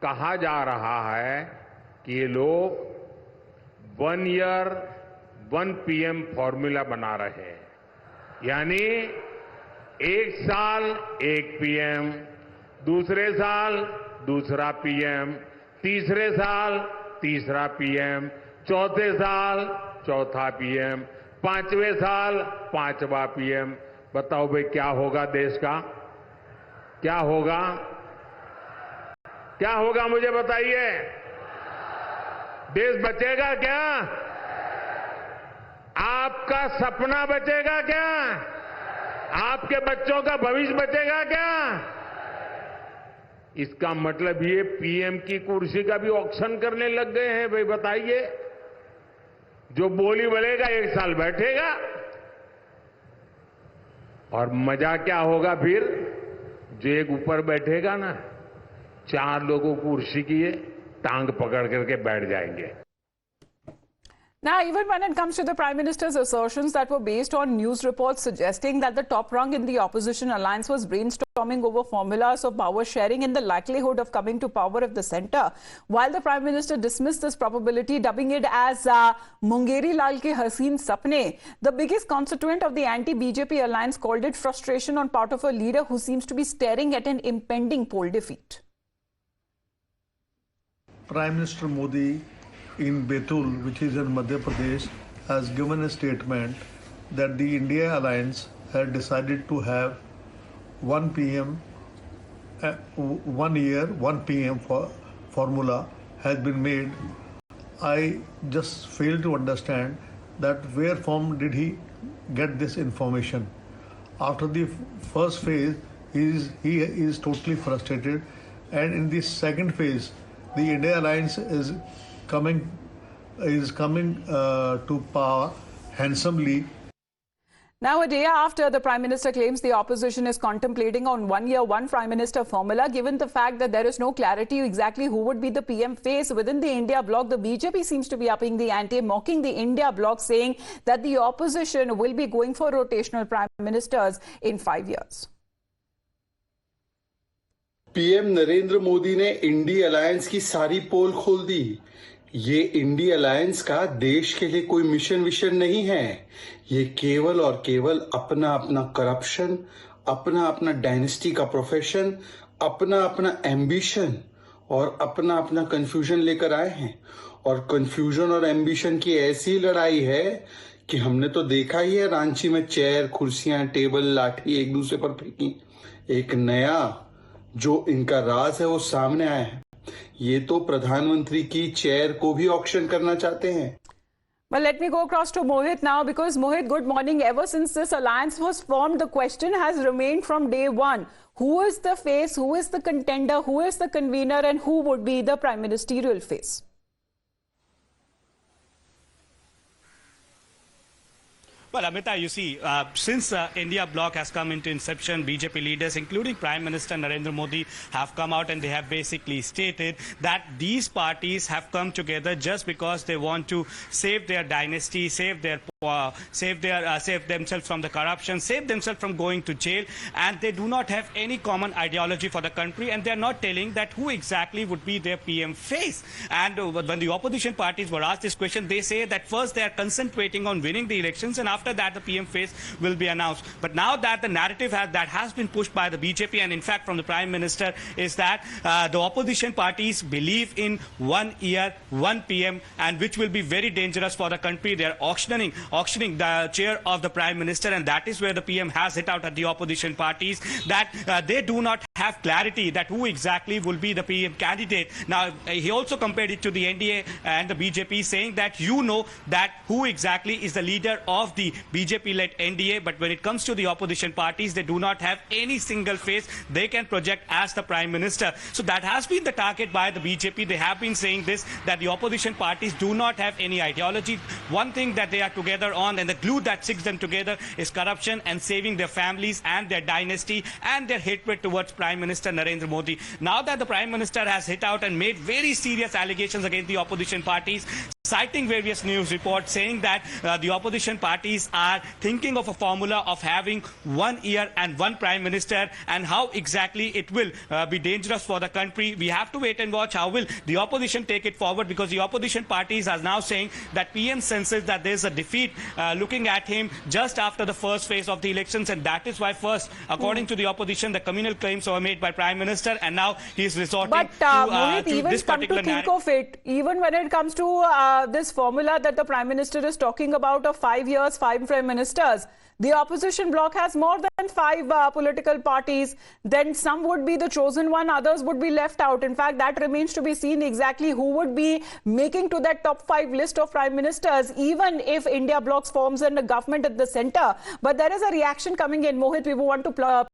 कहा जा रहा है कि ये लोग 1 ईयर 1 पीएम फॉर्मूला बना रहे हैं, यानी 1 साल 1 पीएम, दूसरे साल दूसरा पीएम, तीसरे साल तीसरा पीएम, चौथे साल चौथा पीएम, 5वें साल 5वां पीएम। बताओ भाई क्या होगा देश का? क्या होगा? क्या होगा मुझे बताइए? देश बचेगा क्या? आपका सपना बचेगा क्या? आपके बच्चों का भविष्य बचेगा क्या? इसका मतलब ये पीएम की कुर्सी का भी ऑक्शन करने लग गए हैं। भाई बताइए, जो बोली बोलेगा 1 साल बैठेगा, और मजा क्या होगा फिर? जो एक ऊपर बैठेगा ना, 4 लोगों को कुर्सी की टांग पकड़ करके बैठ जाएंगे। Now, even when it comes to the Prime Minister's assertions that were based on news reports suggesting that the top rung in the opposition alliance was brainstorming over formulas of power sharing and the likelihood of coming to power of the centre, while the Prime Minister dismissed this probability, dubbing it as Mungeri Lal ke Haseen Sapne, the biggest constituent of the anti-BJP alliance called it frustration on part of a leader who seems to be staring at an impending poll defeat. Prime Minister Modi in Betul, which is in Madhya Pradesh, has given a statement that the India Alliance had decided to have 1 PM, 1 year, 1 PM formula has been made. I just fail to understand that where from did he get this information? After the first phase, he is totally frustrated, and in the second phase, the India Alliance is coming to power handsomely. Now, a day after the Prime Minister claims the opposition is contemplating on 1 year, 1 Prime Minister formula, given the fact that there is no clarity exactly who would be the PM face within the India bloc, the BJP seems to be upping the ante, mocking the India bloc, saying that the opposition will be going for rotational Prime Ministers in 5 years. PM Narendra Modi ने INDI alliance की सारी पोल खोल दी। ये INDI alliance का देश के लिए कोई मिशन विशन नहीं है। ये केवल और केवल अपना अपना करप्शन, अपना अपना डायनेस्टी का प्रोफेशन, अपना अपना एम्बिशन और अपना अपना कंफ्यूजन लेकर आए हैं। और कंफ्यूजन और एम्बिशन की ऐसी लड़ाई है कि हमने तो देखा ही है, रांची में चेयर, कुर्सियां, टेबल, लाठी एक दूसरे पर फेंकी। एक नया जो इनका राज है वो सामने आया है। ये तो प्रधानमंत्री की चेयर को भी ऑक्शन करना चाहते हैं। Well, let me go across to Mohit now, because Mohit, good morning. Ever since this alliance was formed, the question has remained from day one. Who is the face, who is the contender, who is the convener, and who would be the prime ministerial face? Well, Amita, you see, since India bloc has come into inception, BJP leaders, including Prime Minister Narendra Modi, have come out and they have basically stated that these parties have come together just because they want to save their dynasty, save themselves from the corruption, save themselves from going to jail, and they do not have any common ideology for the country, and they are not telling that who exactly would be their PM face. And when the opposition parties were asked this question, they say that first they are concentrating on winning the elections, and after that the PM face will be announced. But now that the narrative that has been pushed by the BJP and in fact from the Prime Minister is that the opposition parties believe in 1 year, 1 PM, and which will be very dangerous for the country. They are auctioning the chair of the Prime Minister, and that is where the PM has hit out at the opposition parties that they do not have clarity that who exactly will be the PM candidate. Now, he also compared it to the NDA and the BJP, saying that you know that who exactly is the leader of the BJP-led NDA, but when it comes to the opposition parties, they do not have any single face they can project as the Prime Minister. So that has been the target by the BJP. They have been saying this, that the opposition parties do not have any ideology. One thing that they are together on, and the glue that sticks them together, is corruption and saving their families and their dynasty and their hatred towards Prime Minister Narendra Modi. Now that the Prime Minister has hit out and made very serious allegations against the opposition parties, citing various news reports saying that the opposition parties are thinking of a formula of having 1 year and one prime minister, and how exactly it will be dangerous for the country. We have to wait and watch how will the opposition take it forward, because the opposition parties are now saying that PM senses that there's a defeat looking at him just after the first phase of the elections, and that is why first, according to the opposition, the communal claims were made by Prime Minister, and now he is resorting Mohit, to even this come to particular think narrative. of it, even when it comes to this formula that the Prime Minister is talking about of 5 years, 5 Prime Ministers, the opposition bloc has more than 5 political parties. Then some would be the chosen one, others would be left out. In fact, that remains to be seen exactly who would be making to that top 5 list of prime ministers, even if India bloc forms in a government at the center. But there is a reaction coming in. Mohit, we want to